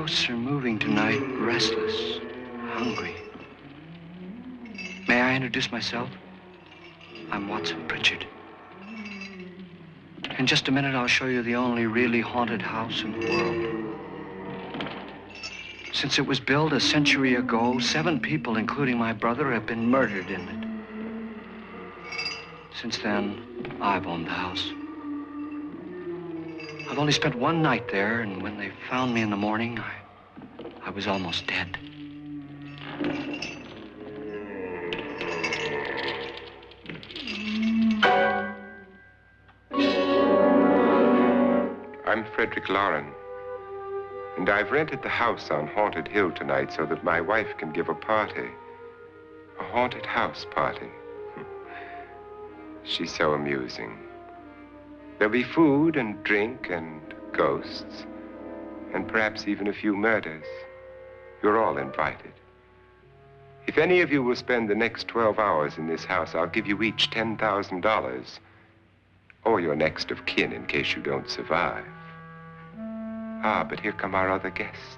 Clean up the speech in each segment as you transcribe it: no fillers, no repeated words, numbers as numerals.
ghosts are moving tonight, restless, hungry. May I introduce myself? I'm Watson Pritchard. In just a minute, I'll show you the only really haunted house in the world. Since it was built a century ago, 7 people, including my brother, have been murdered in it. Since then, I've owned the house. I've only spent one night there, and when they found me in the morning, I was almost dead. I'm Frederick Lauren, and I've rented the house on Haunted Hill tonight so that my wife can give a party. A haunted house party. She's so amusing. There'll be food and drink and ghosts, and perhaps even a few murders. You're all invited. If any of you will spend the next 12 hours in this house, I'll give you each $10,000, or your next of kin in case you don't survive. Ah, but here come our other guests.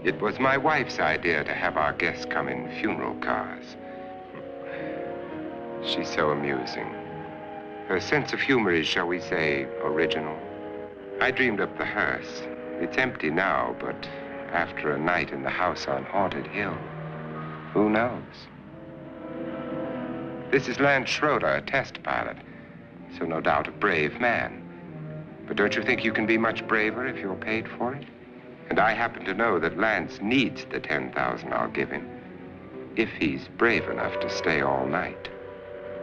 It was my wife's idea to have our guests come in funeral cars. She's so amusing. Her sense of humor is, shall we say, original. I dreamed up the hearse. It's empty now, but after a night in the house on Haunted Hill, who knows? This is Lance Schroeder, a test pilot, so no doubt a brave man. But don't you think you can be much braver if you're paid for it? And I happen to know that Lance needs the $10,000 I'll give him, if he's brave enough to stay all night.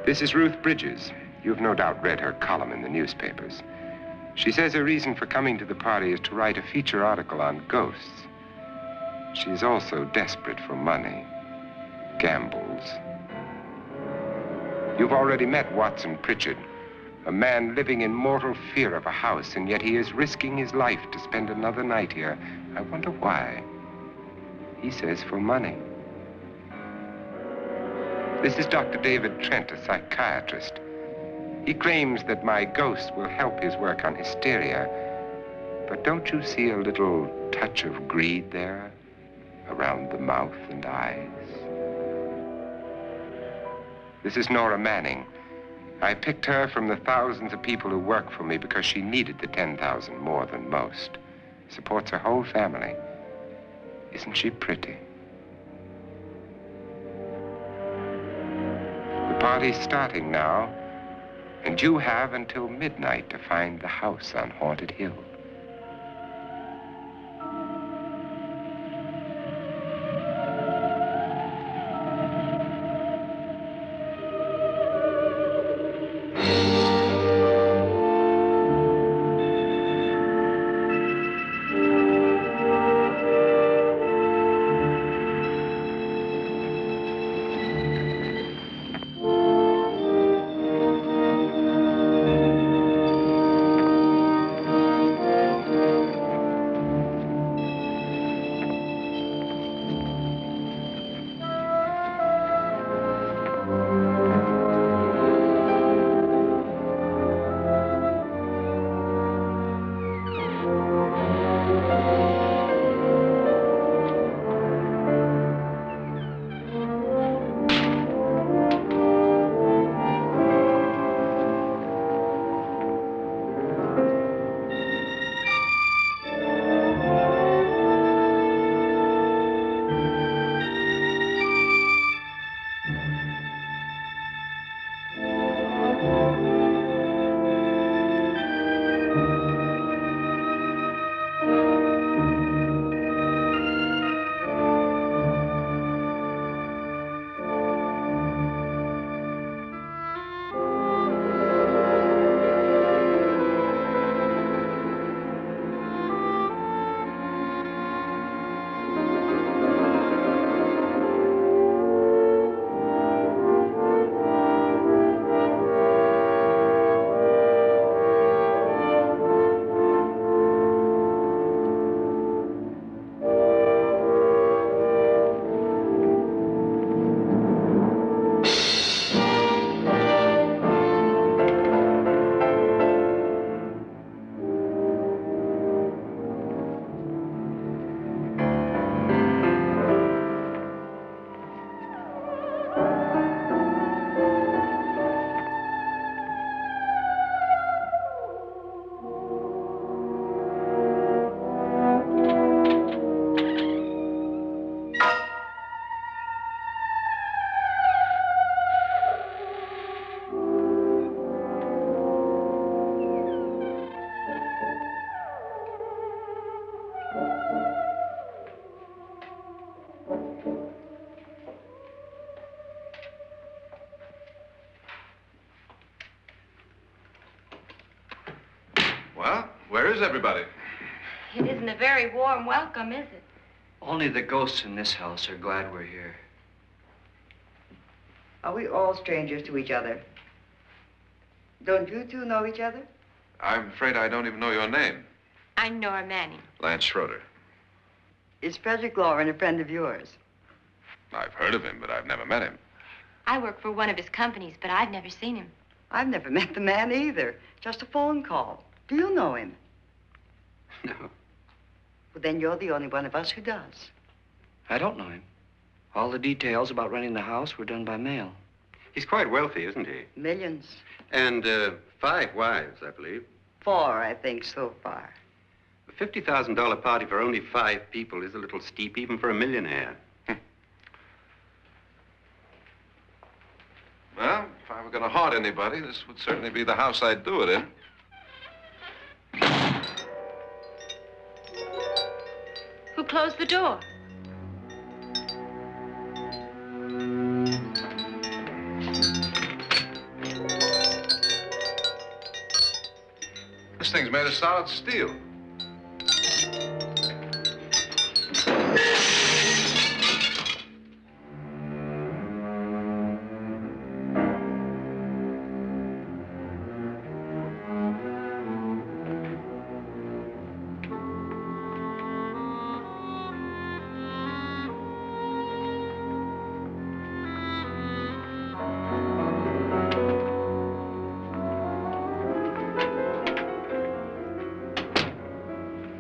This is Ruth Bridges. You've no doubt read her column in the newspapers. She says her reason for coming to the party is to write a feature article on ghosts. She's also desperate for money, gambles. You've already met Watson Pritchard, a man living in mortal fear of a house, and yet he is risking his life to spend another night here. I wonder why. He says for money. This is Dr. David Trent, a psychiatrist. He claims that my ghost will help his work on hysteria. But don't you see a little touch of greed there around the mouth and eyes? This is Nora Manning. I picked her from the thousands of people who work for me because she needed the $10,000 more than most. Supports her whole family. Isn't she pretty? The party's starting now, and you have until midnight to find the house on Haunted Hill. Well, where is everybody? It isn't a very warm welcome, is it? Only the ghosts in this house are glad we're here. Are we all strangers to each other? Don't you two know each other? I'm afraid I don't even know your name. I'm Nora Manning. Lance Schroeder. Is Frederick Lauren a friend of yours? I've heard of him, but I've never met him. I work for one of his companies, but I've never seen him. I've never met the man either. Just a phone call. Do you know him? No, Well, then you're the only one of us who does. I don't know him. All the details about renting the house were done by mail. He's quite wealthy, isn't he? Millions. And 5 wives, I believe. 4, I think, so far. A $50,000 party for only 5 people is a little steep, even for a millionaire. Well, if I were going to haunt anybody, this would certainly be the house I'd do it in. Who closed the door? This thing's made of solid steel.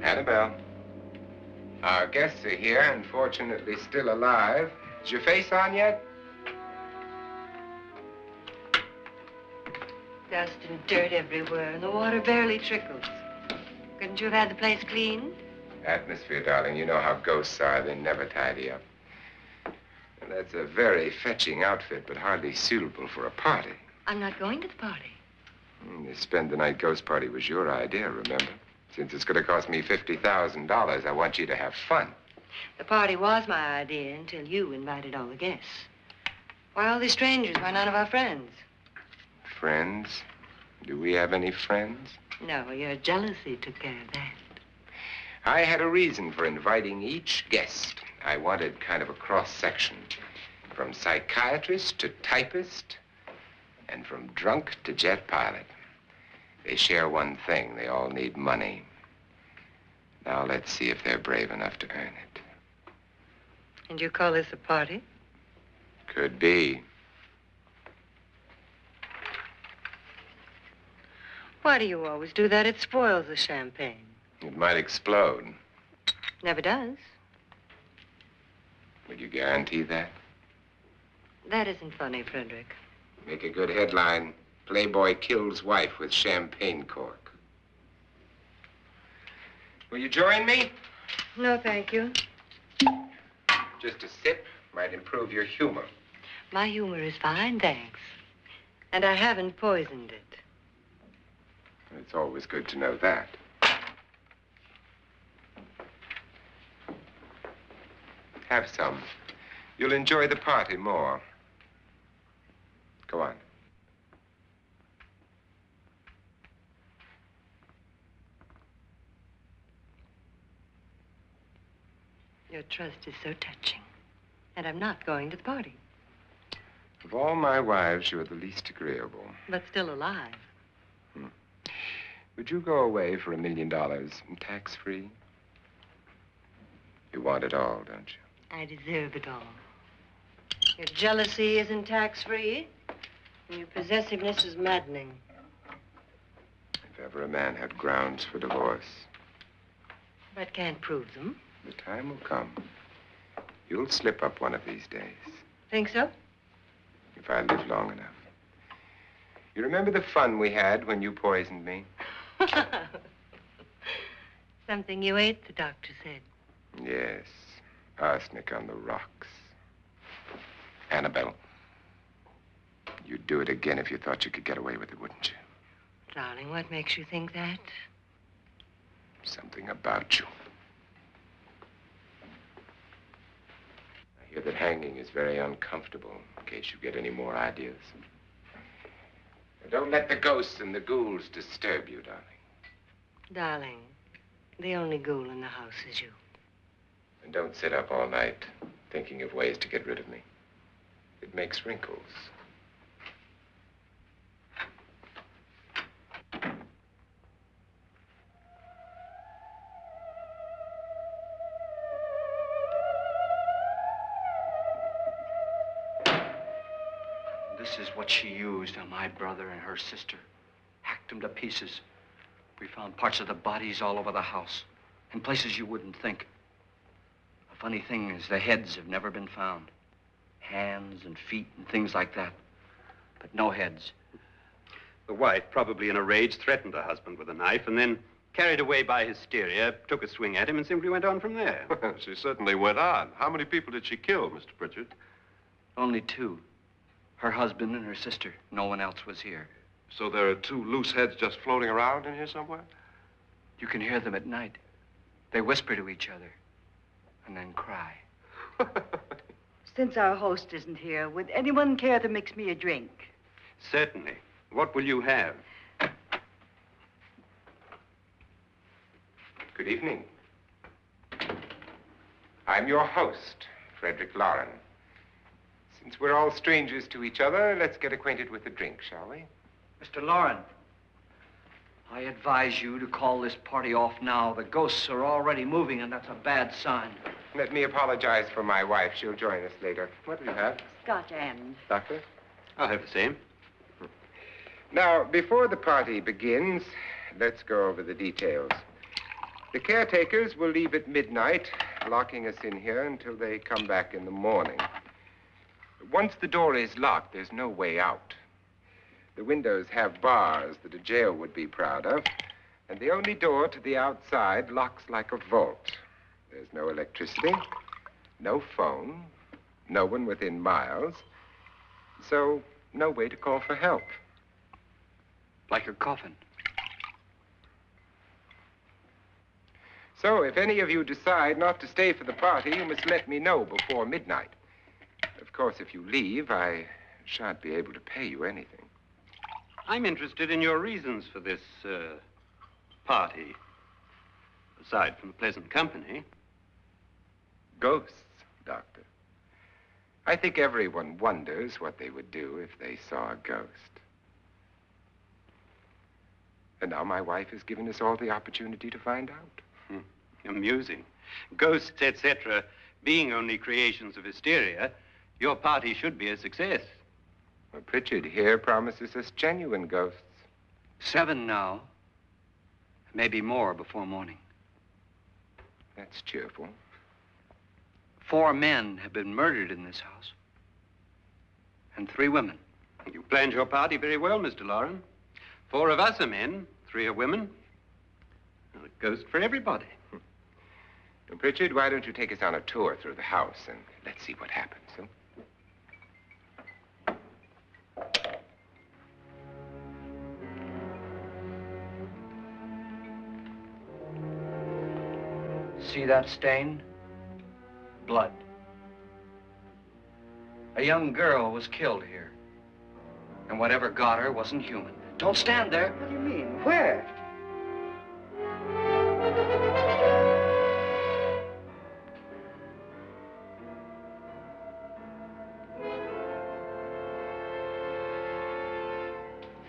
Annabelle, our guests are here, unfortunately still alive. Is your face on yet? Dust and dirt everywhere, and the water barely trickles. Couldn't you have had the place cleaned? Atmosphere, darling. You know how ghosts are. They never tidy up. And that's a very fetching outfit, but hardly suitable for a party. I'm not going to the party. The spend-the-night ghost party was your idea, remember? Since it's going to cost me $50,000, I want you to have fun. The party was my idea until you invited all the guests. Why all these strangers? Why none of our friends? Friends? Do we have any friends? No, your jealousy took care of that. I had a reason for inviting each guest. I wanted kind of a cross-section. From psychiatrist to typist, and from drunk to jet pilot. They share one thing. They all need money. Now let's see if they're brave enough to earn it. And you call this a party? Could be. Why do you always do that? It spoils the champagne. It might explode. Never does. Would you guarantee that? That isn't funny, Frederick. Make a good headline. Playboy kills wife with champagne cork. Will you join me? No, thank you. Just a sip might improve your humor. My humor is fine, thanks. And I haven't poisoned it. It's always good to know that. Have some. You'll enjoy the party more. Go on. Your trust is so touching. And I'm not going to the party. Of all my wives, you're the least agreeable. But still alive. Would you go away for $1 million and tax-free? You want it all, don't you? I deserve it all. Your jealousy isn't tax-free, and your possessiveness is maddening. If ever a man had grounds for divorce. But can't prove them. The time will come. You'll slip up one of these days. Think so? If I live long enough. You remember the fun we had when you poisoned me? Something you ate, the doctor said. Yes. Arsenic on the rocks. Annabelle, you'd do it again if you thought you could get away with it, wouldn't you? Darling, what makes you think that? Something about you. I hear that hanging is very uncomfortable, in case you get any more ideas. Don't let the ghosts and the ghouls disturb you, darling. Darling, the only ghoul in the house is you. And don't sit up all night thinking of ways to get rid of me. It makes wrinkles. This is what she used on my brother and her sister. Hacked them to pieces. We found parts of the bodies all over the house, in places you wouldn't think. The funny thing is the heads have never been found. Hands and feet and things like that. But no heads. The wife, probably in a rage, threatened her husband with a knife and then, carried away by hysteria, took a swing at him and simply went on from there. She certainly went on. How many people did she kill, Mr. Pritchard? Only two. Her husband and her sister. No one else was here. So there are two loose heads just floating around in here somewhere? You can hear them at night. They whisper to each other and then cry. Since our host isn't here, would anyone care to mix me a drink? Certainly. What will you have? Good evening. I'm your host, Frederick Lauren. Since we're all strangers to each other, let's get acquainted with a drink, shall we? Mr. Lauren, I advise you to call this party off now. The ghosts are already moving, and that's a bad sign. Let me apologize for my wife. She'll join us later. What do you have? Scotch and. Doctor? I'll have the same. Now, before the party begins, let's go over the details. The caretakers will leave at midnight, locking us in here until they come back in the morning. Once the door is locked, there's no way out. The windows have bars that a jail would be proud of, and the only door to the outside locks like a vault. There's no electricity, no phone, no one within miles, so no way to call for help. Like a coffin. So if any of you decide not to stay for the party, you must let me know before midnight. Of course, if you leave, I shan't be able to pay you anything. I'm interested in your reasons for this, party. Aside from the pleasant company. Ghosts, Doctor. I think everyone wonders what they would do if they saw a ghost. And now my wife has given us all the opportunity to find out. Amusing. Ghosts, etc., being only creations of hysteria, your party should be a success. Well, Pritchard here promises us genuine ghosts. 7 now. Maybe more before morning. That's cheerful. 4 men have been murdered in this house. And 3 women. You planned your party very well, Mr. Lauren. 4 of us are men, 3 are women. Well, a ghost for everybody. Well, Pritchard, why don't you take us on a tour through the house and let's see what happens, huh? See that stain? Blood. A young girl was killed here. And whatever got her wasn't human. Don't stand there. What do you mean? Where?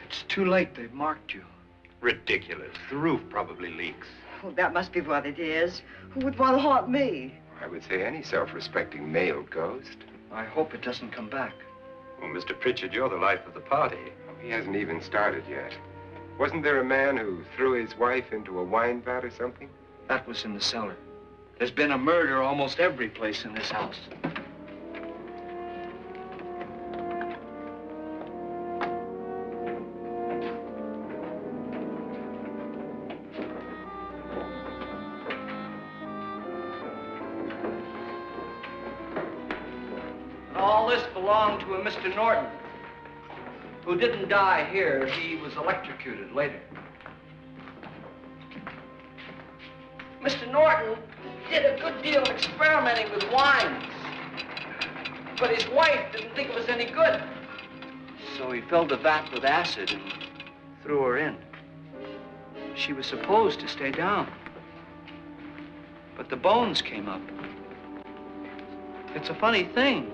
It's too late. They've marked you. Ridiculous. The roof probably leaks. Oh, that must be what it is. Who would want to haunt me? I would say any self-respecting male ghost. I hope it doesn't come back. Well, Mr. Pritchard, you're the life of the party. Oh, he hasn't even started yet. Wasn't there a man who threw his wife into a wine vat or something? That was in the cellar. There's been a murder almost every place in this house. All this belonged to a Mr. Norton, who didn't die here. He was electrocuted later. Mr. Norton did a good deal of experimenting with wines, but his wife didn't think it was any good. So he filled the vat with acid and threw her in. She was supposed to stay down. But the bones came up. It's a funny thing,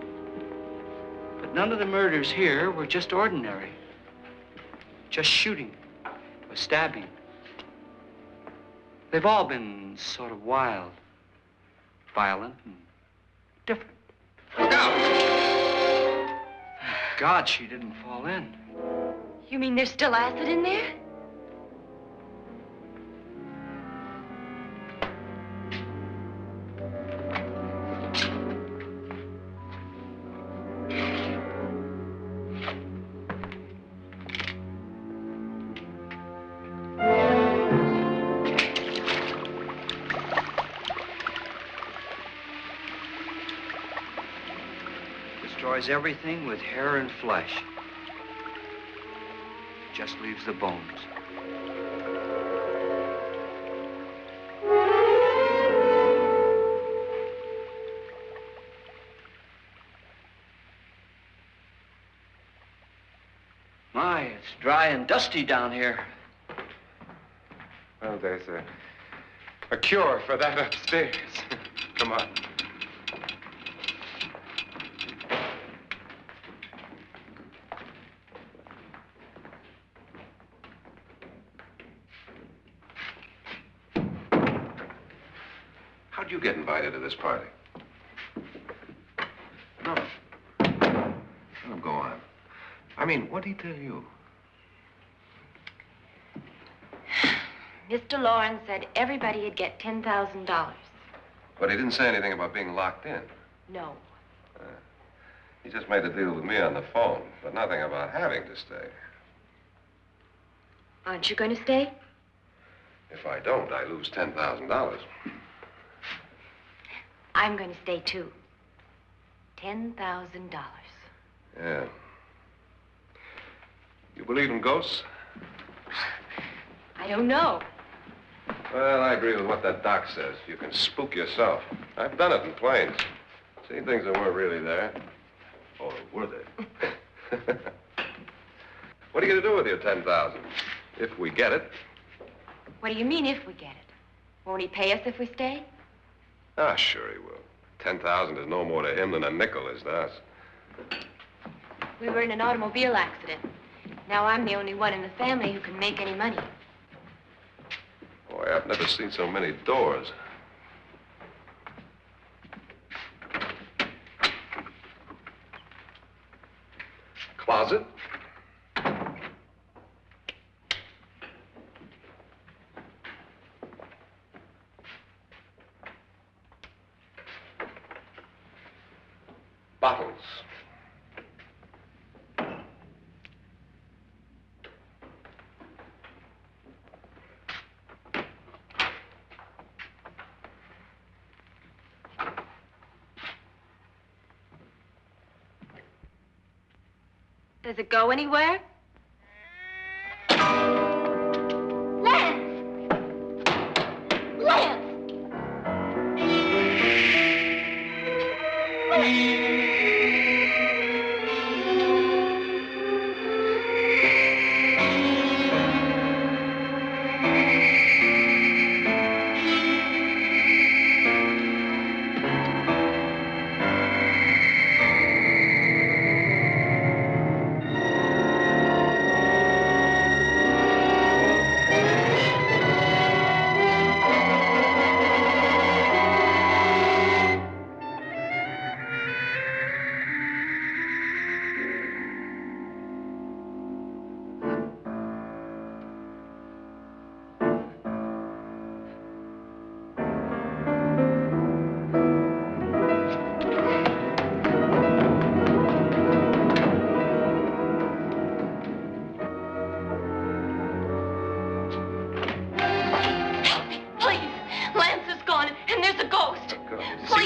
but none of the murders here were just ordinary. Just shooting or stabbing. They've all been sort of wild, violent, and different. Look out! Thank God she didn't fall in. You mean there's still acid in there? Destroys everything with hair and flesh. Just leaves the bones. My, it's dry and dusty down here. Well, there's a cure for that upstairs. Come on. How'd you get invited to this party? No. Oh, go on. I mean, what'd he tell you? Mr. Lawrence said everybody'd get $10,000. But he didn't say anything about being locked in. No. He just made a deal with me on the phone, but nothing about having to stay. Aren't you going to stay? If I don't, I lose $10,000. I'm going to stay, too. $10,000. Yeah. You believe in ghosts? I don't know. Well, I agree with what that doc says. You can spook yourself. I've done it in planes. Seen things that weren't really there. Or were they? What are you going to do with your $10,000? If we get it. What do you mean, if we get it? Won't he pay us if we stay? Ah, sure he will. 10,000 is no more to him than a nickel is to us. We were in an automobile accident. Now I'm the only one in the family who can make any money. Boy, I've never seen so many doors. Closet. Bottles. Does it go anywhere? Lance! Lance!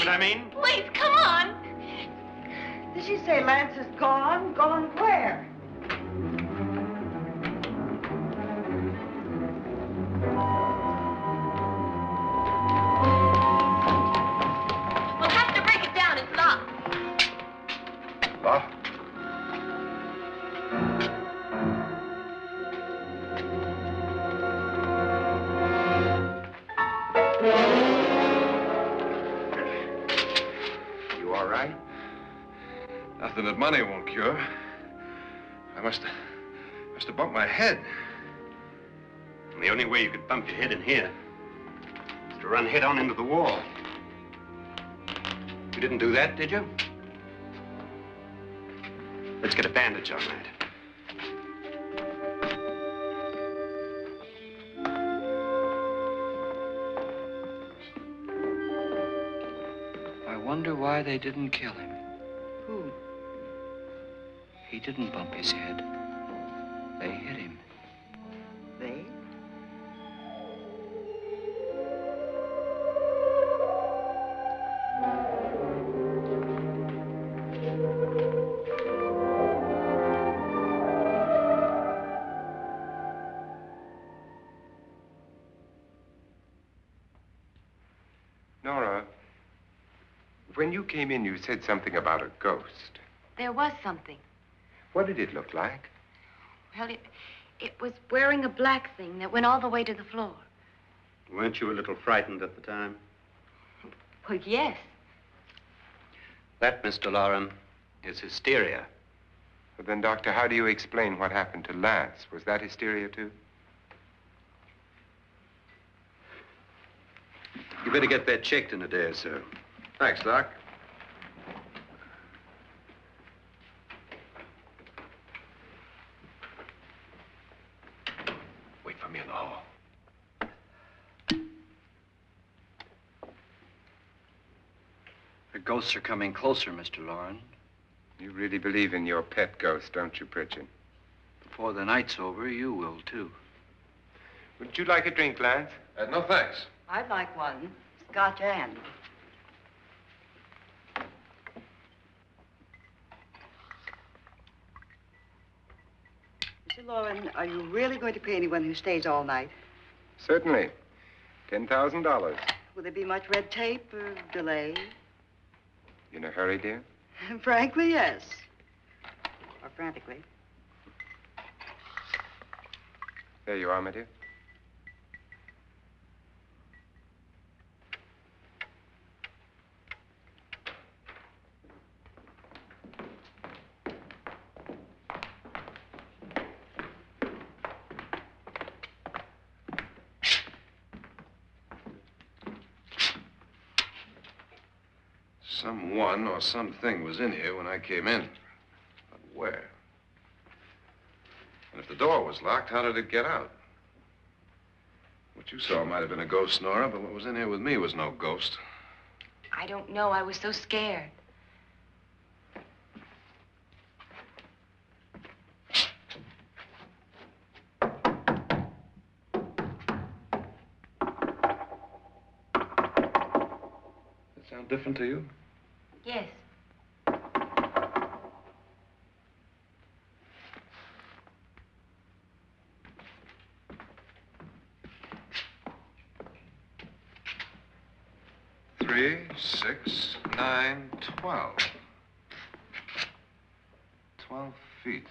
I mean? Please, come on. Did she say Lance is gone? Gone where? We'll have to break it down. It's locked. Locked? something that money won't cure. I must have bumped my head. And the only way you could bump your head in here is to run head on into the wall. You didn't do that, did you? Let's get a bandage on that. I wonder why they didn't kill him. Who? He didn't bump his head. They hit him. They? Nora, when you came in, you said something about a ghost. There was something. What did it look like? Well, it was wearing a black thing that went all the way to the floor. Weren't you a little frightened at the time? Well, yes. That, Mr. Loren, is hysteria. Well, then, Doctor, how do you explain what happened to Lance? Was that hysteria, too? You better get that checked in a day or so. Thanks, Doc. Wait for me in the hall. The ghosts are coming closer, Mr. Loren. You really believe in your pet ghost, don't you, Pritchard? Before the night's over, you will, too. Would you like a drink, Lance? No, thanks. I'd like one. Scotch and. Mr. Loren, are you really going to pay anyone who stays all night? Certainly. $10,000. Will there be much red tape or delay? You in a hurry, dear? Frankly, yes. Or frantically. There you are, my dear. Someone or something was in here when I came in. But where? And if the door was locked, how did it get out? What you saw might have been a ghost, Nora, but what was in here with me was no ghost. I don't know. I was so scared. Does that sound different to you? Yes. Three, 6, 9, 12. 12 feet.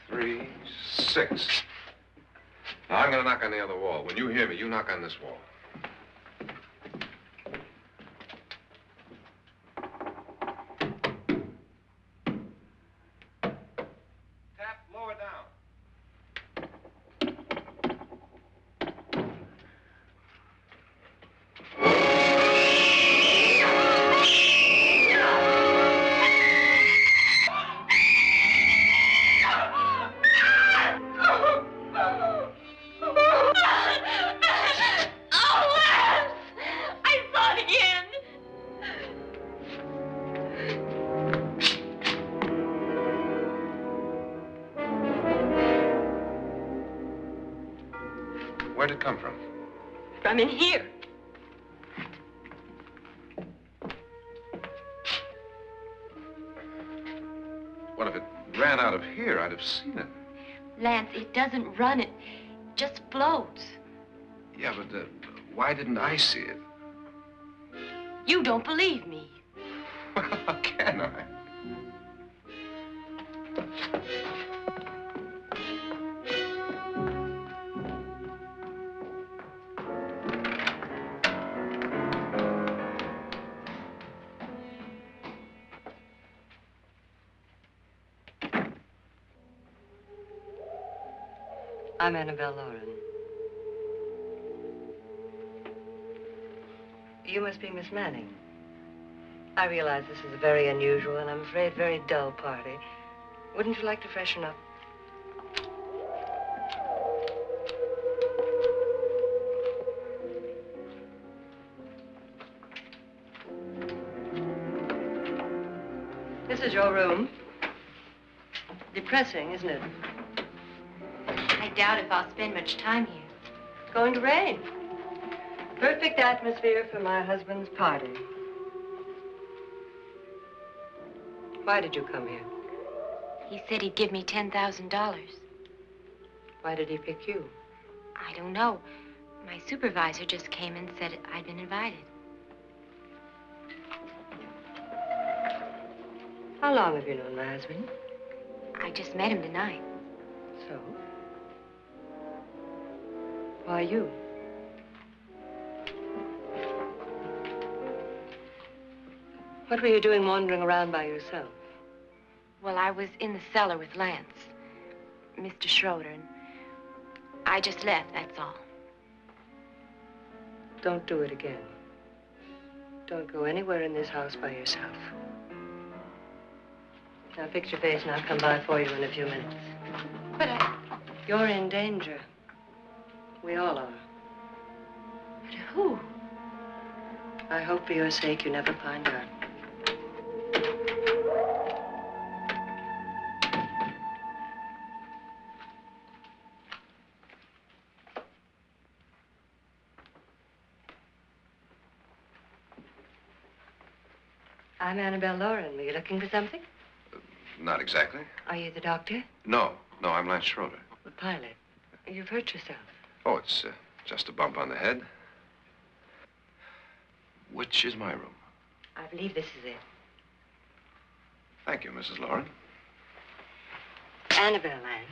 Three, 6. Now, I'm going to knock on the other wall. When you hear me, you knock on this wall. Tap lower down. Where'd it come from? From in here. What if it ran out of here? I'd have seen it. Lance, it doesn't run. It just floats. Yeah, but why didn't I see it? You don't believe me. Well, how can I? I'm Annabelle Lauren. You must be Miss Manning. I realize this is a very unusual and I'm afraid very dull party. Wouldn't you like to freshen up? This is your room. Depressing, isn't it? I doubt if I'll spend much time here. It's going to rain. Perfect atmosphere for my husband's party. Why did you come here? He said he'd give me $10,000. Why did he pick you? I don't know. My supervisor just came and said I'd been invited. How long have you known my husband? I just met him tonight. So? Why you? What were you doing wandering around by yourself? Well, I was in the cellar with Lance, Mr. Schroeder, and I just left, that's all. Don't do it again. Don't go anywhere in this house by yourself. Now fix your face and I'll come by for you in a few minutes. But You're in danger. We all are. But who? I hope for your sake you never find out. I'm Annabelle Lauren. Were you looking for something? Not exactly. Are you the doctor? No, I'm Lance Schroeder. The pilot. You've hurt yourself. Oh, it's just a bump on the head. Which is my room? I believe this is it. Thank you, Mrs. Lauren. Annabelle, Lance.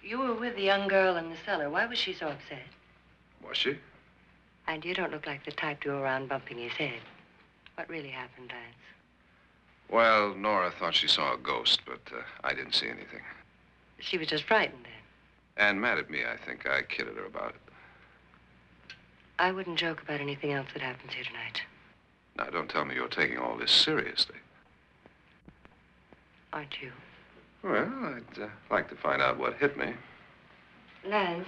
You were with the young girl in the cellar. Why was she so upset? Was she? And you don't look like the type to go around bumping his head. What really happened, Lance? Well, Nora thought she saw a ghost, but I didn't see anything. She was just frightened then. And mad at me, I think. I kidded her about it. I wouldn't joke about anything else that happens here tonight. Now, don't tell me you're taking all this seriously. Aren't you? Well, I'd like to find out what hit me. Lance.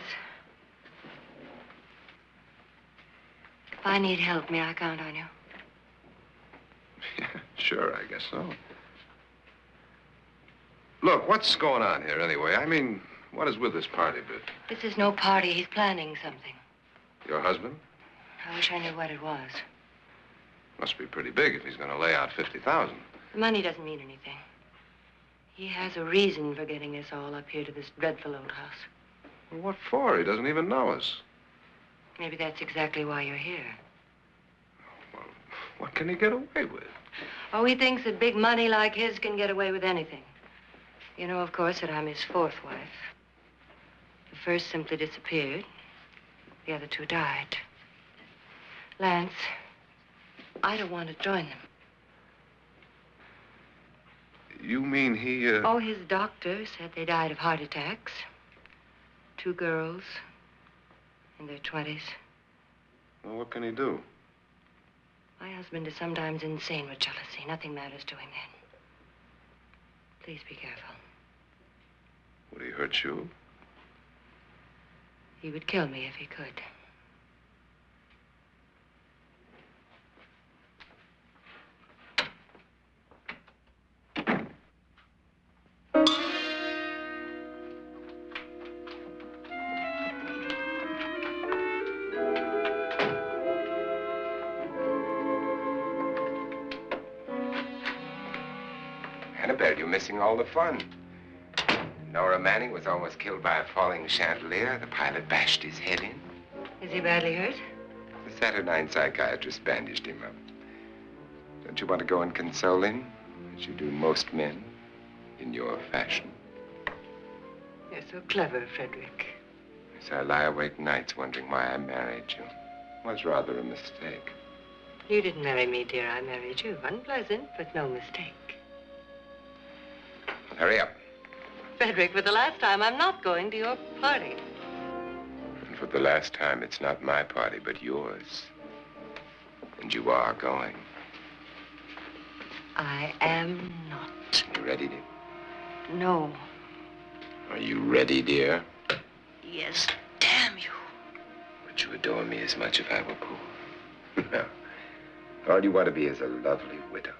If I need help, may I count on you? Yeah, sure, I guess so. Look, what's going on here anyway? I mean, what is with this party bit? This is no party. He's planning something. Your husband? I wish I knew what it was. Must be pretty big if he's going to lay out 50,000. The money doesn't mean anything. He has a reason for getting us all up here to this dreadful old house. Well, what for? He doesn't even know us. Maybe that's exactly why you're here. Well, what can he get away with? Oh, he thinks that big money like his can get away with anything. You know, of course, that I'm his fourth wife. The first simply disappeared. The other two died. Lance, I don't want to join them. You mean he, Oh, his doctor said they died of heart attacks. 2 girls in their 20s. Well, what can he do? My husband is sometimes insane with jealousy. Nothing matters to him then. Please be careful. Would he hurt you? He would kill me if he could. Annabelle, you're missing all the fun. Nora Manning was almost killed by a falling chandelier. The pilot bashed his head in. Is he badly hurt? The Saturnine psychiatrist bandaged him up. Don't you want to go and console him, as you do most men, in your fashion? You're so clever, Frederick. Yes, I lie awake nights wondering why I married you. was rather a mistake. You didn't marry me, dear. I married you. Unpleasant, but no mistake. Hurry up. Frederick, for the last time, I'm not going to your party. And for the last time, it's not my party, but yours. And you are going. I am not. You ready, dear? No. Are you ready, dear? Yes, damn you. Would you adore me as much if I were poor? No. All you want to be is a lovely widow.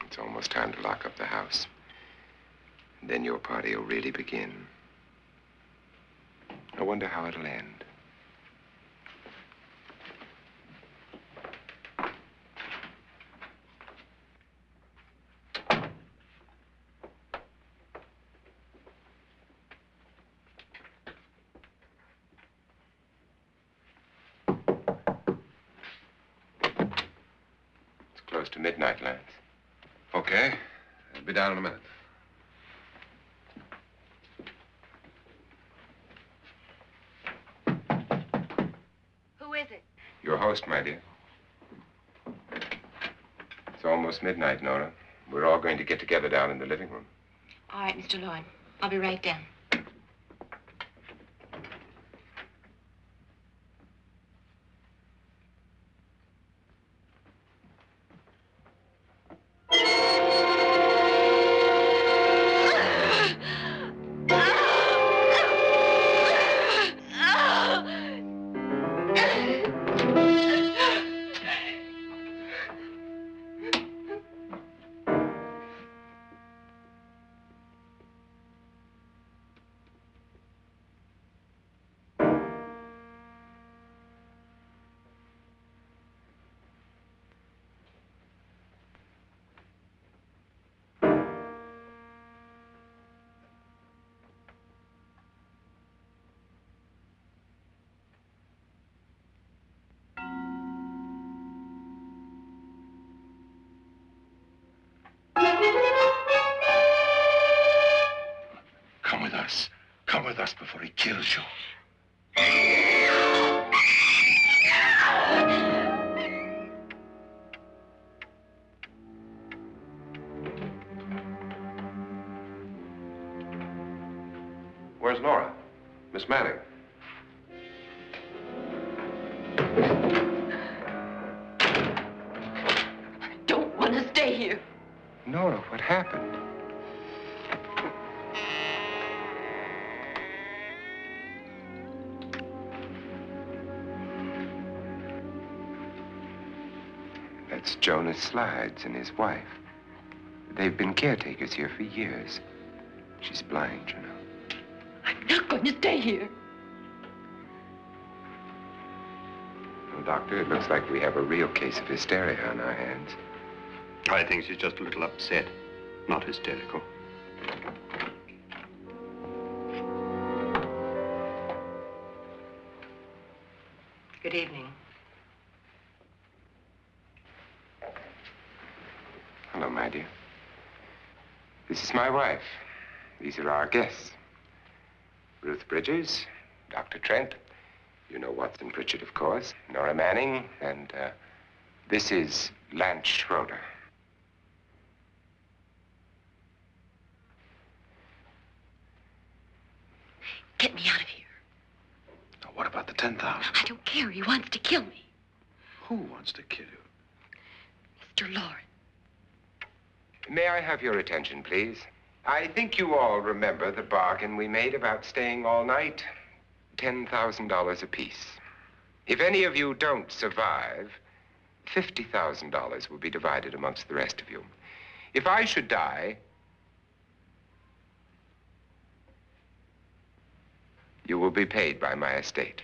It's almost time to lock up the house. And then your party will really begin. I wonder how it'll end. Close to midnight, Lance. Okay. I'll be down in a minute. Who is it? Your host, my dear. It's almost midnight, Nora. We're all going to get together down in the living room. All right, Mr. Lloyd. I'll be right down. Come with us before he kills you. Where's Nora? Miss Manning. I don't want to stay here. Nora, what happened? That's Jonas Slides and his wife. They've been caretakers here for years. She's blind, you know. I'm not going to stay here. Well, Doctor, it looks like we have a real case of hysteria on our hands. I think she's just a little upset, not hysterical. Good evening. Hello, my dear. This is my wife. These are our guests. Ruth Bridges, Dr. Trent. You know Watson Pritchard, of course. Nora Manning, and this is Lance Schroeder. Get me out of here. Now, what about the 10,000? I don't care. He wants to kill me. Who wants to kill you? Mr. Lawrence. May I have your attention, please? I think you all remember the bargain we made about staying all night. $10,000 apiece. If any of you don't survive, $50,000 will be divided amongst the rest of you. If I should die, you will be paid by my estate.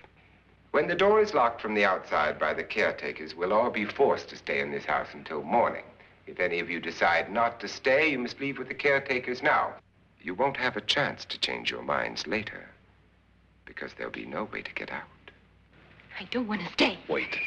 When the door is locked from the outside by the caretakers, we'll all be forced to stay in this house until morning. If any of you decide not to stay, you must leave with the caretakers now. You won't have a chance to change your minds later, because there'll be no way to get out. I don't want to stay. Wait.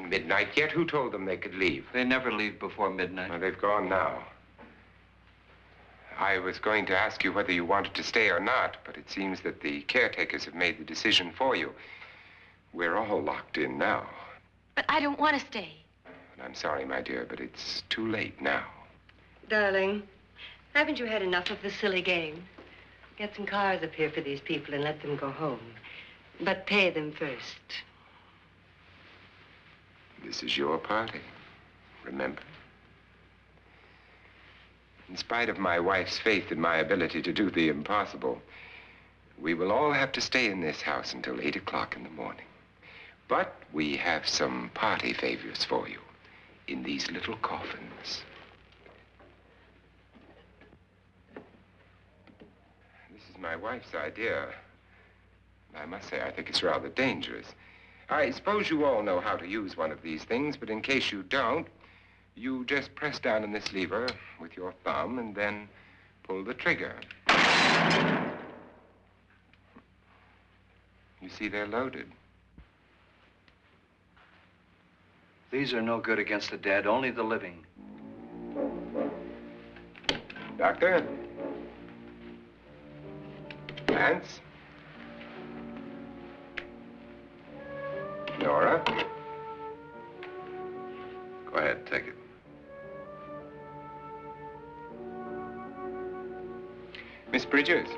isn't midnight yet. Who told them they could leave? They never leave before midnight. Well, they've gone now. I was going to ask you whether you wanted to stay or not, but it seems that the caretakers have made the decision for you. We're all locked in now. But I don't want to stay. And I'm sorry, my dear, but it's too late now. Darling, haven't you had enough of the silly game? Get some cars up here for these people and let them go home. But pay them first. This is your party, remember? In spite of my wife's faith in my ability to do the impossible, we will all have to stay in this house until 8 o'clock in the morning. But we have some party favors for you in these little coffins. This is my wife's idea. I must say, I think it's rather dangerous. I suppose you all know how to use one of these things, but in case you don't, you just press down on this lever with your thumb and then pull the trigger. You see, they're loaded. These are no good against the dead, only the living. Doctor? Lance? Nora? Go ahead, take it. Miss Bridges?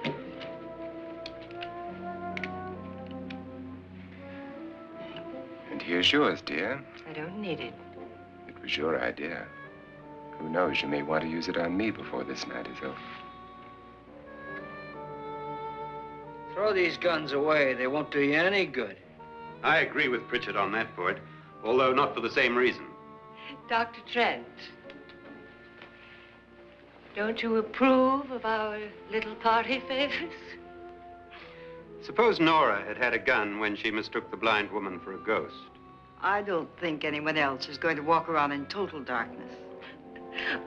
And here's yours, dear. I don't need it. It was your idea. Who knows, you may want to use it on me before this night is over. Throw these guns away. They won't do you any good. I agree with Pritchard on that point, although not for the same reason. Dr. Trent, don't you approve of our little party favors? Suppose Nora had had a gun when she mistook the blind woman for a ghost. I don't think anyone else is going to walk around in total darkness.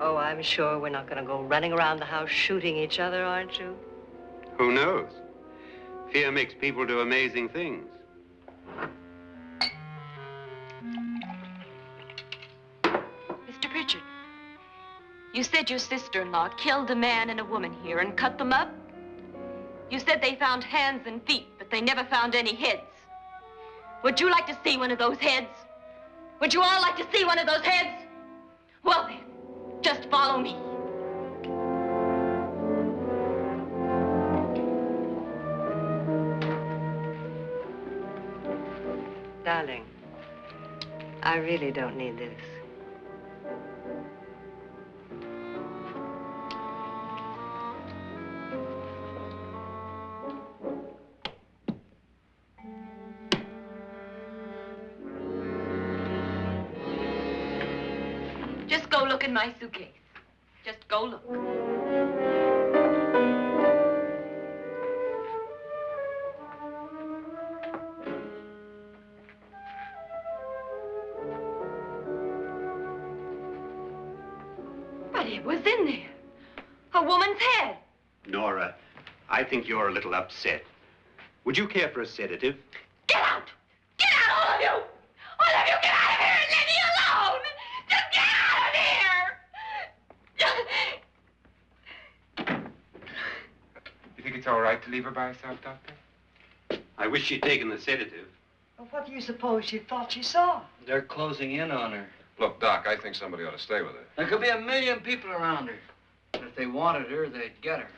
Oh, I'm sure we're not going to go running around the house shooting each other, aren't you? Who knows? Fear makes people do amazing things. Mr. Pritchard, you said your sister-in-law killed a man and a woman here and cut them up? You said they found hands and feet, but they never found any heads. Would you like to see one of those heads? Would you all like to see one of those heads? Well then, just follow me. Darling, I really don't need this. Just go look in my suitcase. Just go look. But it was in there. A woman's head. Nora, I think you're a little upset. Would you care for a sedative? Get out! Get out, all of you! All of you, get out of here and leave me alone! Just get out of here! You think it's all right to leave her by herself, Doctor? I wish she'd taken the sedative. Well, what do you suppose she thought she saw? They're closing in on her. Look, Doc, I think somebody ought to stay with her. There could be 1,000,000 people around her. And if they wanted her, they'd get her.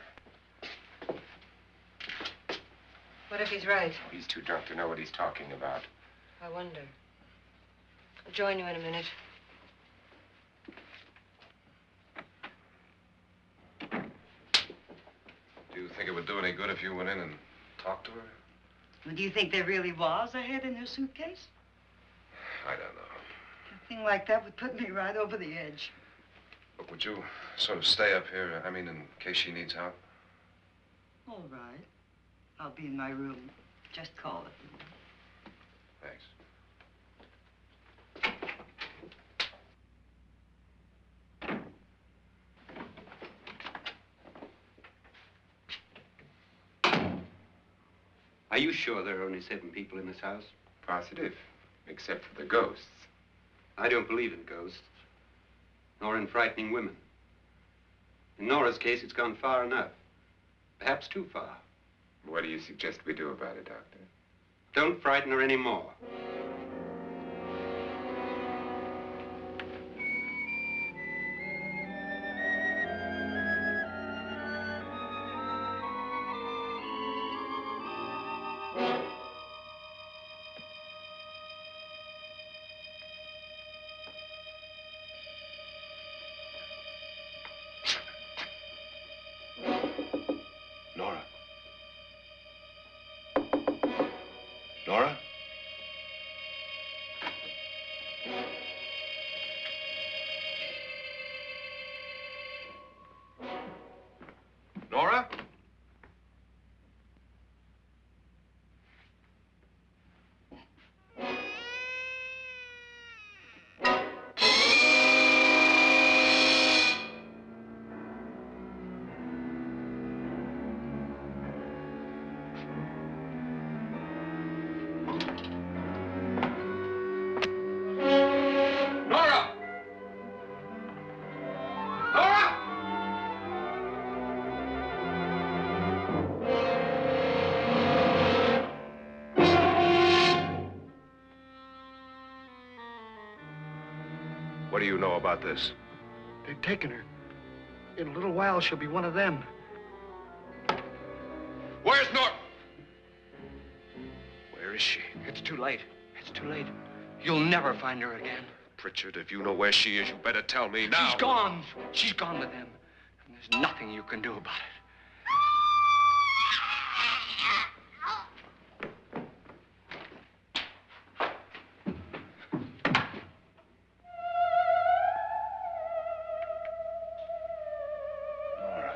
What if he's right? He's too drunk to know what he's talking about. I wonder. I'll join you in a minute. Do you think it would do any good if you went in and talked to her? Well, do you think there really was a head in her suitcase? I don't know. A thing like that would put me right over the edge. But would you sort of stay up here, I mean, in case she needs help? All right. I'll be in my room. Just call it. Thanks. Are you sure there are only 7 people in this house? Positive, except for the ghosts. I don't believe in ghosts, nor in frightening women. In Nora's case, it's gone far enough. Perhaps too far. What do you suggest we do about it, Doctor? Don't frighten her anymore. Nora? Nora? Nora? Nora! Nora! What do you know about this? They've taken her. In a little while, she'll be one of them. Where's Nora? Where is she? It's too late. It's too late. You'll never find her again. Pritchard, if you know where she is, you better tell me now. She's gone. She's gone with them. And there's nothing you can do about it. Nora.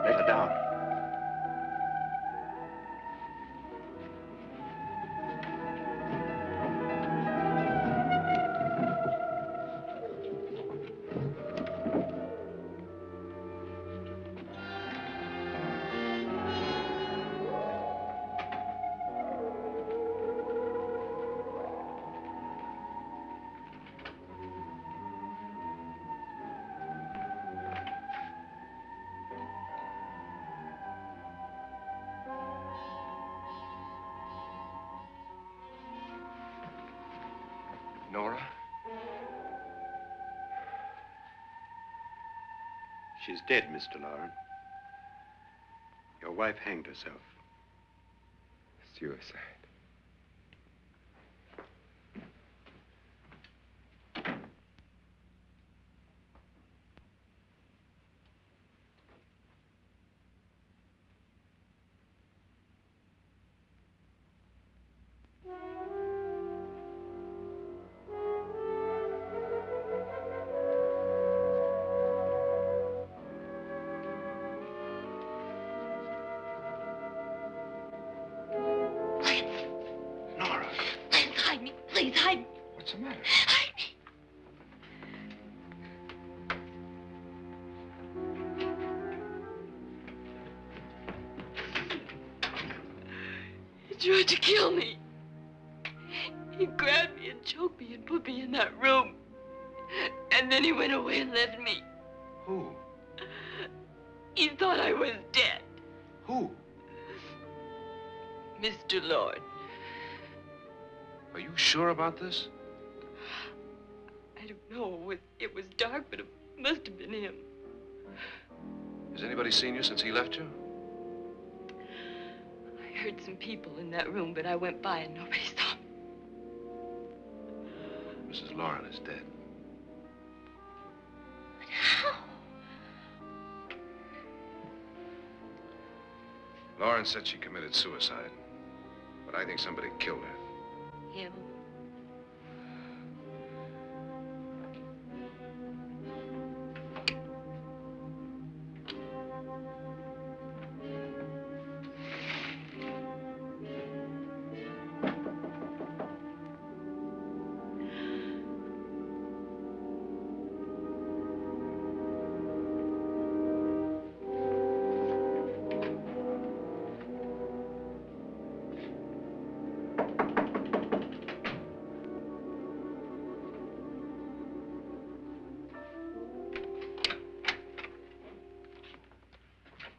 Let her down. Nora? She's dead, Mr. Lauren. Your wife hanged herself. Suicide. Nora, Please hide me. Please hide me. What's the matter? Hide me. He tried to kill me. He grabbed me and choked me and put me in that room. And then he went away and left me. who? He thought I was dead. Who? Mr. Lord. Are you sure about this? I don't know. It was dark, but it must have been him. Has anybody seen you since he left you? I heard some people in that room, but I went by and nobody saw me. Mrs. Lauren is dead. But how? Lauren said she committed suicide, but I think somebody killed her. Him.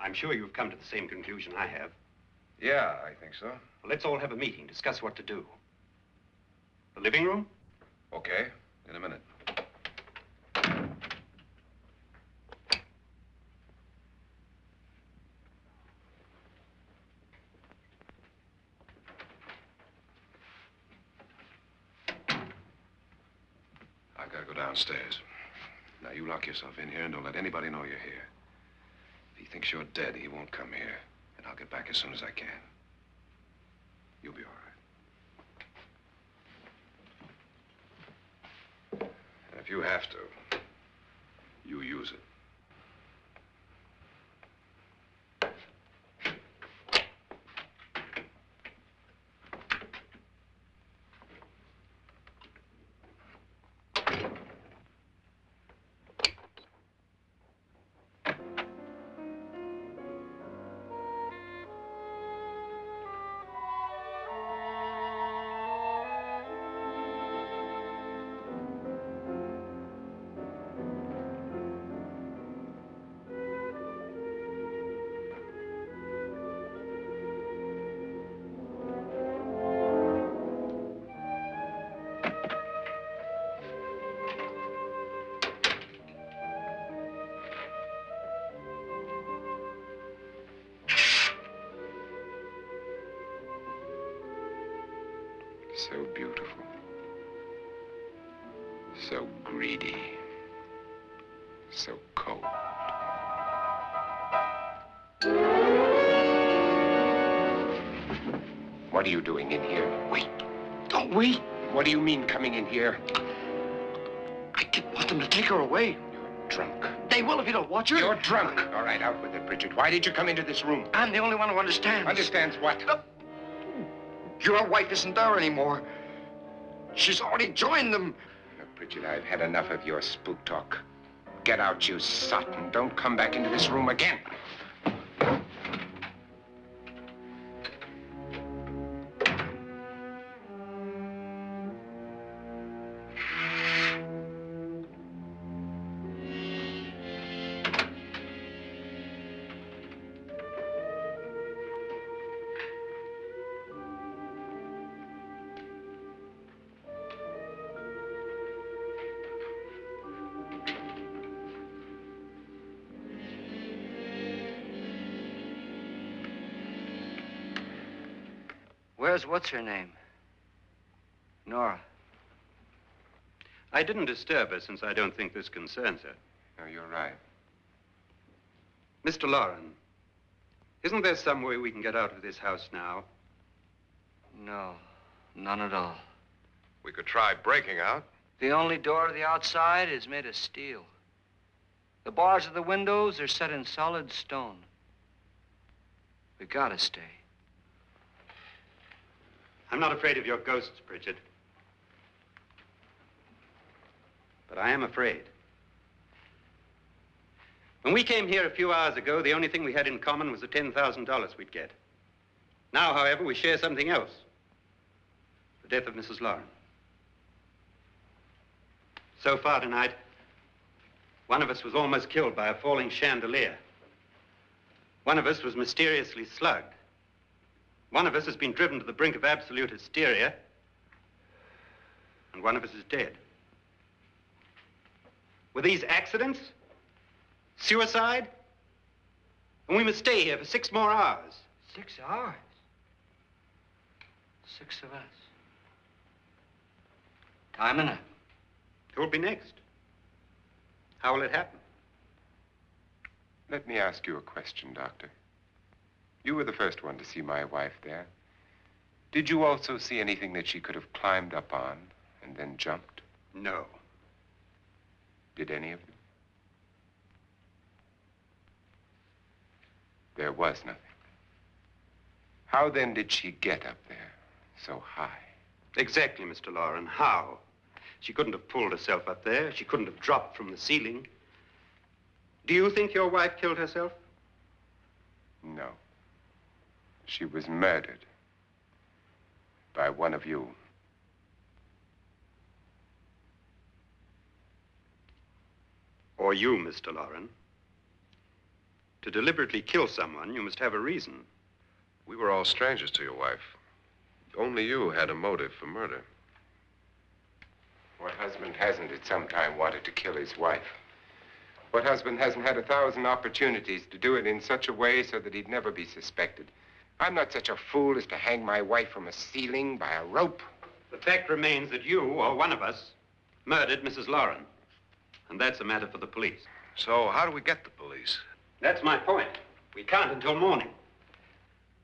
I'm sure you've come to the same conclusion I have. Yeah, I think so. Well, let's all have a meeting, discuss what to do. The living room? Okay, in a minute. I've got to go downstairs. Now, you lock yourself in here and don't let anybody know you're here. If he thinks you're dead, he won't come here. And I'll get back as soon as I can. You'll be all right. And if you have to, you use it. So beautiful. So greedy. So cold. What are you doing in here? Wait. Don't wait. What do you mean coming in here? I didn't want them to take her away. You're drunk. They will if you don't watch her. You're drunk. All right, out with it, Bridget. Why did you come into this room? I'm the only one who understands. Understands what? Your wife isn't there anymore. She's already joined them. Look, Bridget, I've had enough of your spook talk. Get out, you sot, and don't come back into this room again. Where's what's-her-name? Nora. I didn't disturb her since I don't think this concerns her. No, you're right. Mr. Loren, isn't there some way we can get out of this house now? No, none at all. We could try breaking out. The only door to the outside is made of steel. The bars of the windows are set in solid stone. We gotta stay. I'm not afraid of your ghosts, Bridget. But I am afraid. When we came here a few hours ago, the only thing we had in common was the $10,000 we'd get. Now, however, we share something else. The death of Mrs. Loren. So far tonight, one of us was almost killed by a falling chandelier. One of us was mysteriously slugged. One of us has been driven to the brink of absolute hysteria, and one of us is dead. Were these accidents? Suicide? And we must stay here for 6 more hours. 6 hours? 6 of us. Time enough. Who'll be next? How will it happen? Let me ask you a question, Doctor. You were the first one to see my wife there. Did you also see anything that she could have climbed up on and then jumped? No. Did any of you? There was nothing. How then did she get up there so high? Exactly, Mr. Loren. How? She couldn't have pulled herself up there. She couldn't have dropped from the ceiling. Do you think your wife killed herself? No. She was murdered by one of you. Or you, Mr. Loren. To deliberately kill someone, you must have a reason. We were all strangers to your wife. Only you had a motive for murder. What husband hasn't at some time wanted to kill his wife? What husband hasn't had 1,000 opportunities to do it in such a way so that he'd never be suspected? I'm not such a fool as to hang my wife from a ceiling by a rope. The fact remains that you, or one of us, murdered Mrs. Lauren. And that's a matter for the police. So how do we get the police? That's my point. We can't until morning.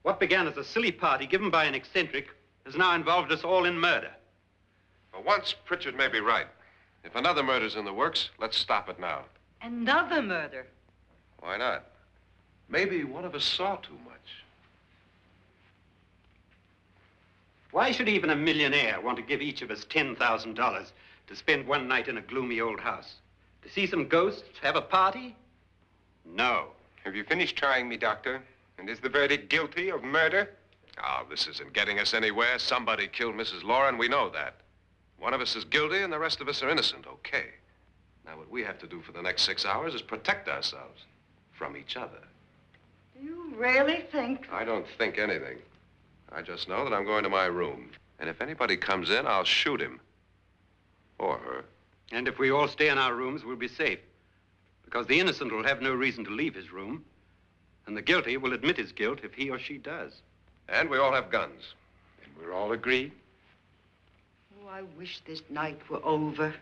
What began as a silly party given by an eccentric has now involved us all in murder. For once, Pritchard may be right. If another murder's in the works, let's stop it now. Another murder. Why not? Maybe one of us saw too much. Why should even a millionaire want to give each of us $10,000 to spend one night in a gloomy old house? To see some ghosts, have a party? No. Have you finished trying me, Doctor? And is the verdict guilty of murder? Oh, this isn't getting us anywhere. Somebody killed Mrs. Lauren. We know that. One of us is guilty and the rest of us are innocent, okay. Now, what we have to do for the next 6 hours is protect ourselves from each other. Do you really think? I don't think anything. I just know that I'm going to my room. And if anybody comes in, I'll shoot him. Or her. And if we all stay in our rooms, we'll be safe. Because the innocent will have no reason to leave his room. And the guilty will admit his guilt if he or she does. And we all have guns. And we're all agreed? Oh, I wish this night were over.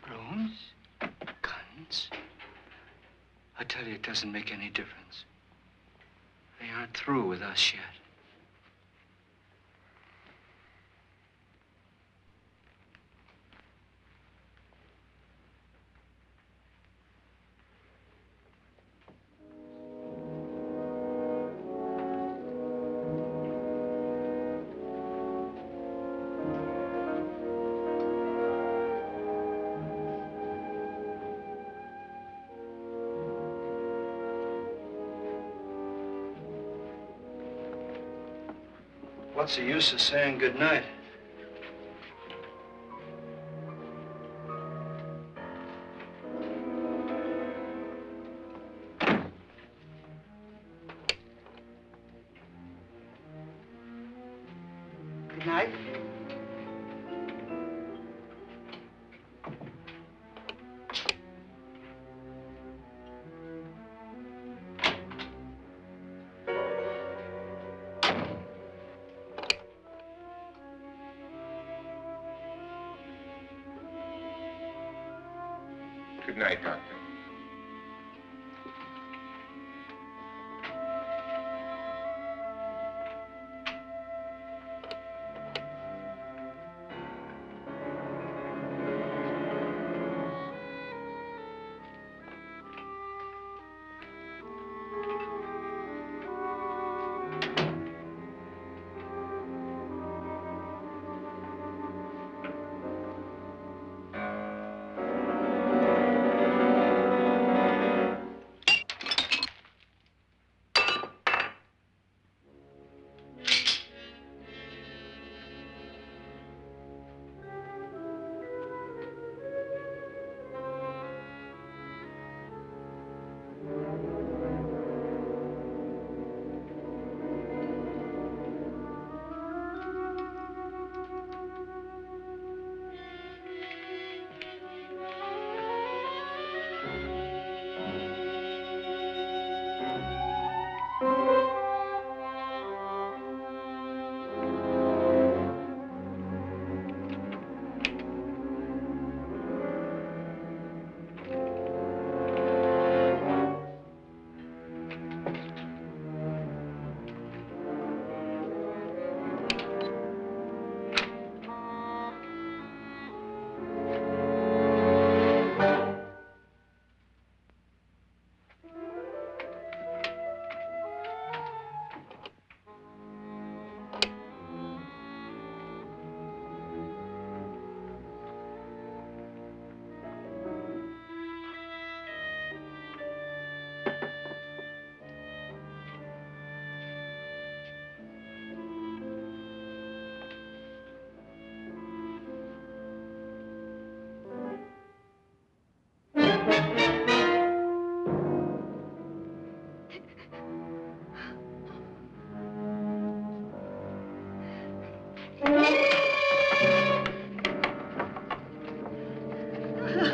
Rooms? Guns? I tell you, it doesn't make any difference. They aren't through with us yet. What's the use of saying goodnight? Good night. Good night, Doctor.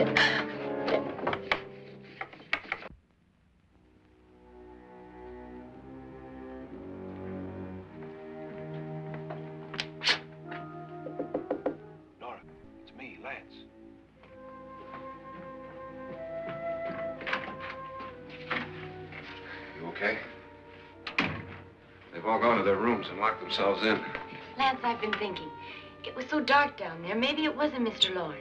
Nora, it's me, Lance. You okay? They've all gone to their rooms and locked themselves in. Lance, I've been thinking. It was so dark down there. Maybe it wasn't Mr. Lorne.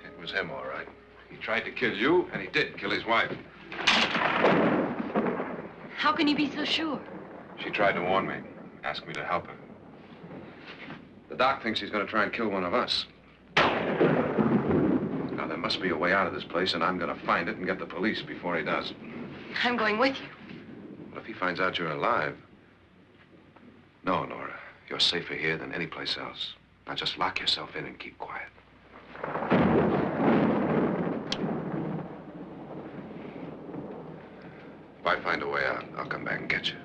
It was him, all right. He tried to kill you, and he did kill his wife. How can you be so sure? She tried to warn me, asked me to help her. The doc thinks he's going to try and kill one of us. Now, there must be a way out of this place, and I'm going to find it and get the police before he does. I'm going with you. Well, if he finds out you're alive... No, Nora. You're safer here than any place else. Now, just lock yourself in and keep quiet. If I find a way out, I'll come back and get you.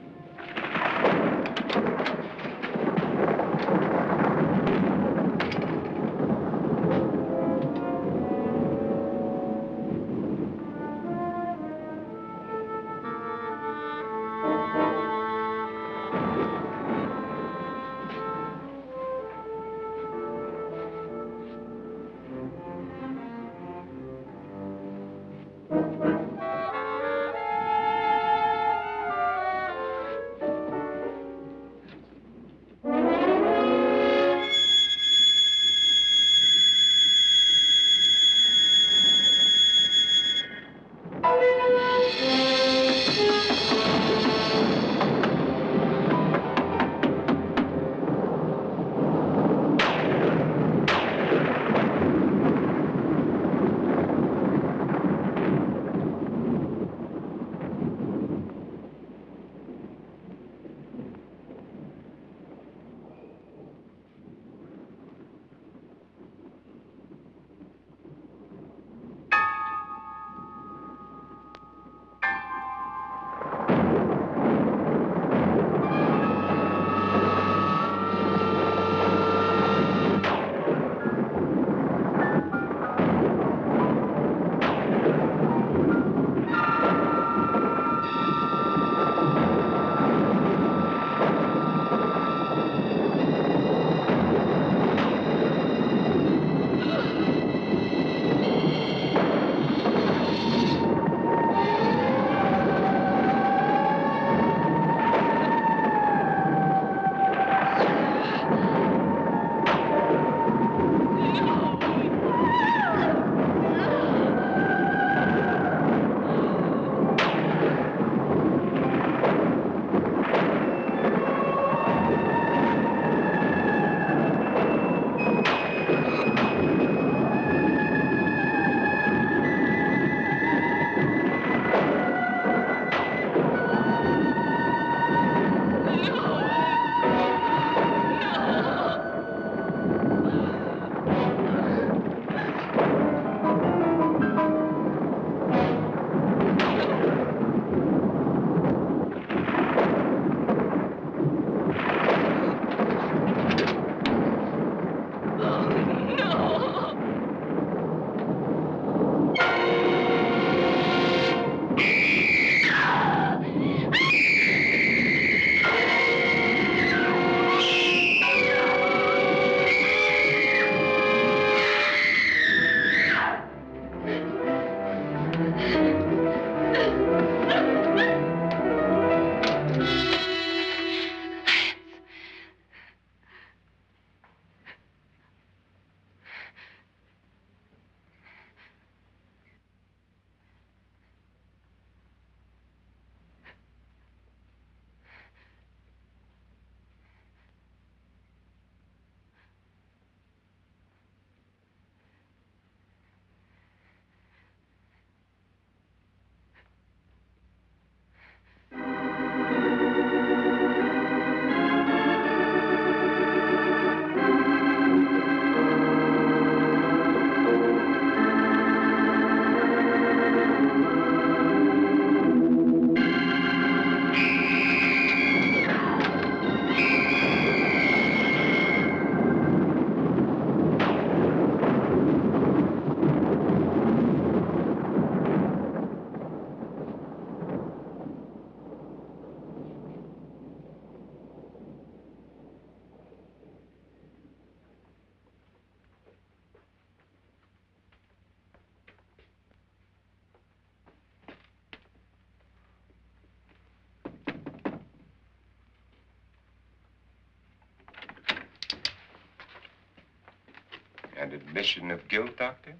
An admission of guilt, Doctor?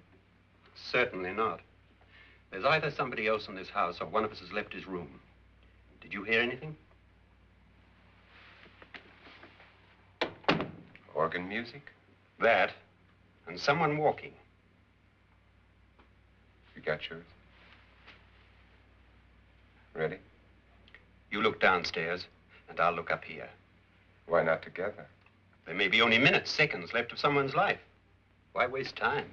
Certainly not. There's either somebody else in this house or one of us has left his room. Did you hear anything? Organ music? That, and someone walking. You got yours? Ready? You look downstairs, and I'll look up here. Why not together? There may be only minutes, seconds left of someone's life. Why waste time?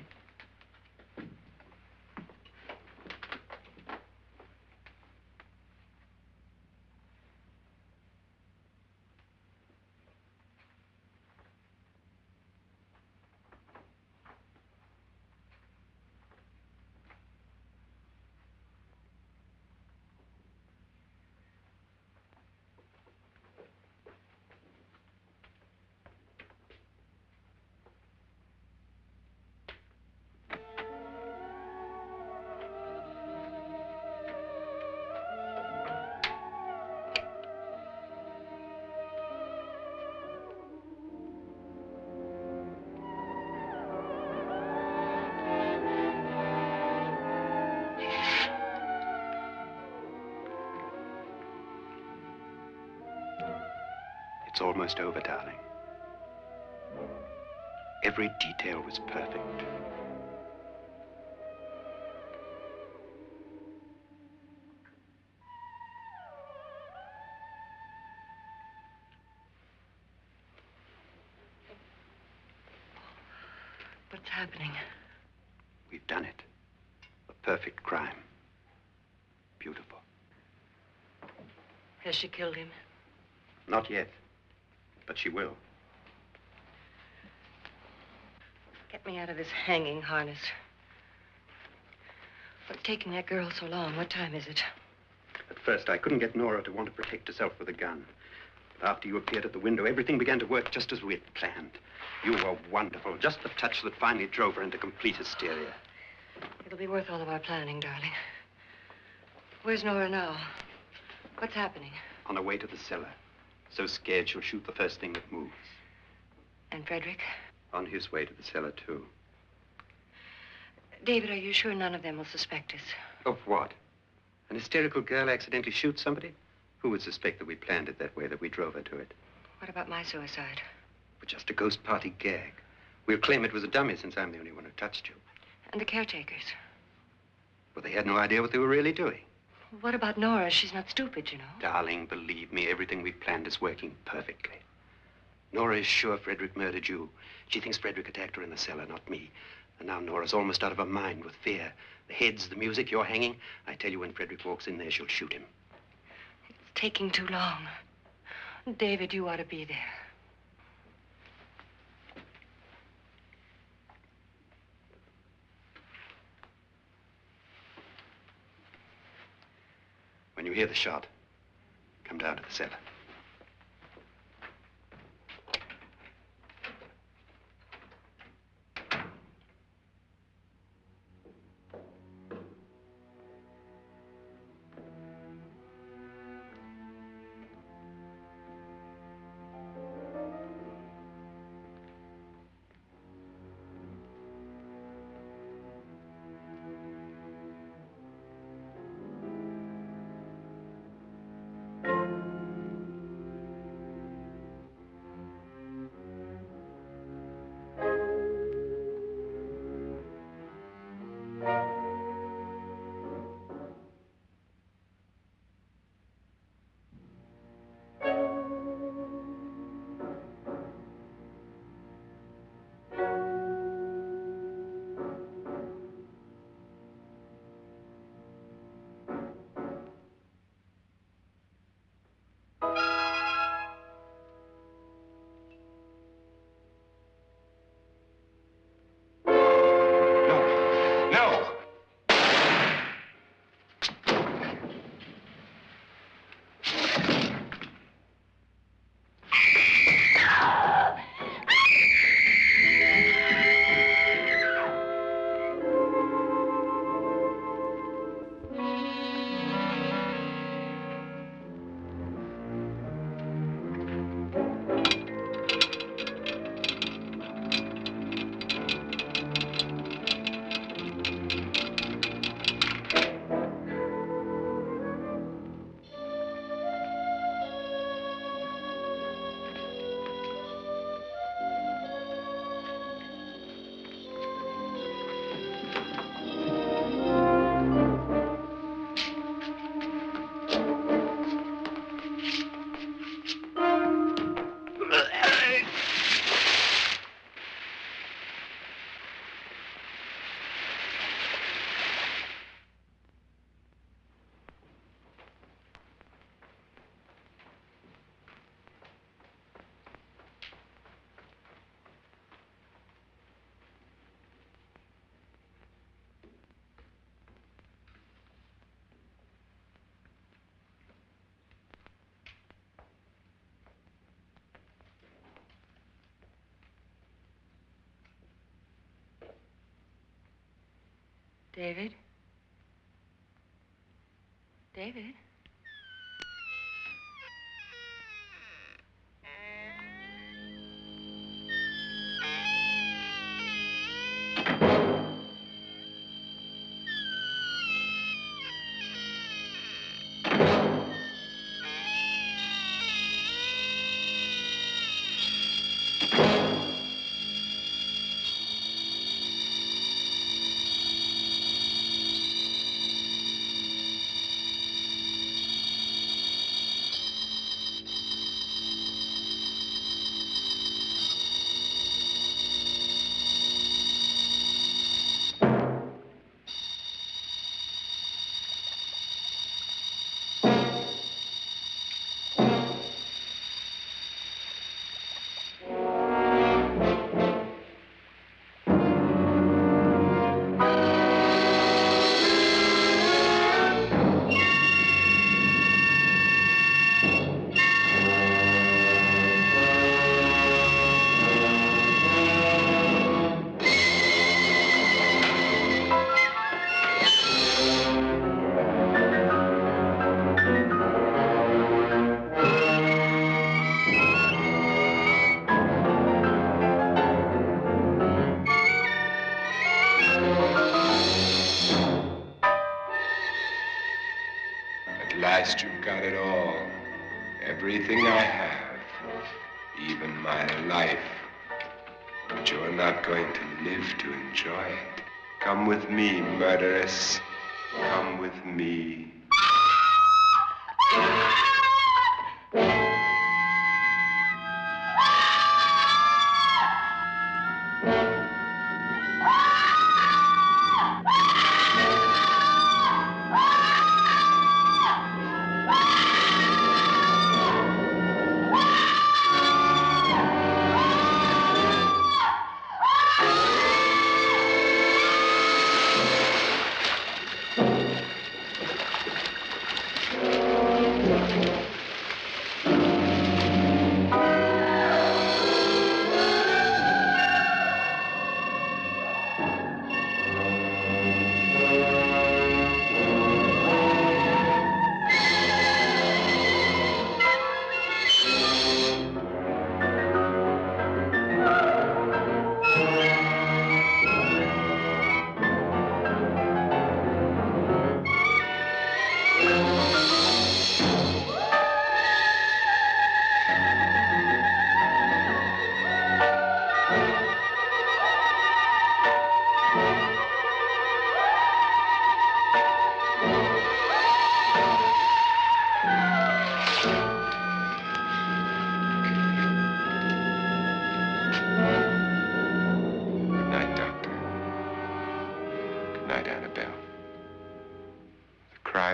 It's almost over, darling. Every detail was perfect. What's happening? We've done it. A perfect crime. Beautiful. Has she killed him? Not yet, but she will. Get me out of this hanging harness. What's taking that girl so long? What time is it? At first, I couldn't get Nora to want to protect herself with a gun. But after you appeared at the window, everything began to work just as we had planned. You were wonderful. Just the touch that finally drove her into complete hysteria. It'll be worth all of our planning, darling. Where's Nora now? What's happening? On her way to the cellar. So scared she'll shoot the first thing that moves. And Frederick? On his way to the cellar, too. David, are you sure none of them will suspect us? Of what? An hysterical girl accidentally shoots somebody? Who would suspect that we planned it that way, that we drove her to it? What about my suicide? But just a ghost party gag. We'll claim it was a dummy since I'm the only one who touched you. And the caretakers? Well, they had no idea what they were really doing. What about Nora? She's not stupid, you know. Darling, believe me, everything we planned is working perfectly. Nora is sure Frederick murdered you. She thinks Frederick attacked her in the cellar, not me. And now Nora's almost out of her mind with fear. The heads, the music, you're hanging. I tell you, when Frederick walks in there, she'll shoot him. It's taking too long. David, you ought to be there. When you hear the shot, come down to the cellar. David? David? At last you've got it all. Everything I have. Even my life. But you're not going to live to enjoy it. Come with me, murderess. Come with me.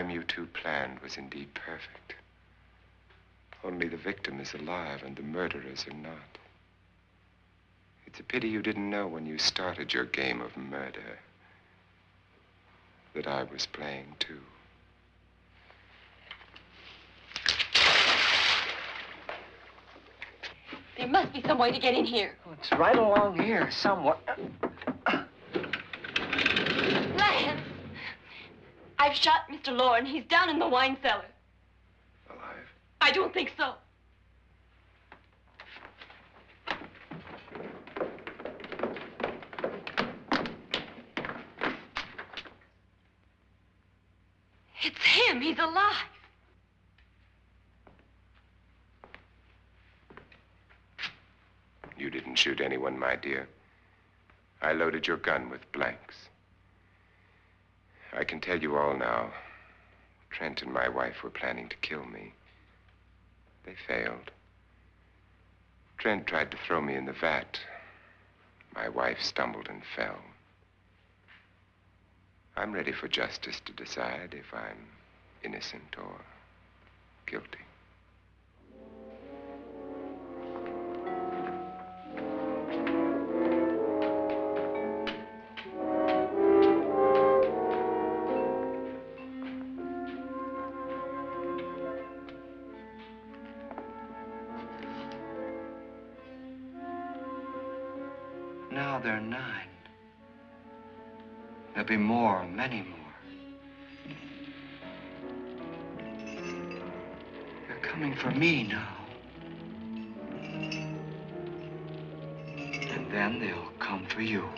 You two planned was indeed perfect. Only the victim is alive and the murderers are not. It's a pity you didn't know when you started your game of murder that I was playing too. There must be some way to get in here. Oh, it's right along here somewhere. Lance! I've shot Mr. Loren. He's down in the wine cellar. Alive? I don't think so. It's him. He's alive. You didn't shoot anyone, my dear. I loaded your gun with blanks. I can tell you all now. Trent and my wife were planning to kill me. They failed. Trent tried to throw me in the vat. My wife stumbled and fell. I'm ready for justice to decide if I'm innocent or guilty. Now they're 9. There'll be more, many more. They're coming for me now. And then they'll come for you.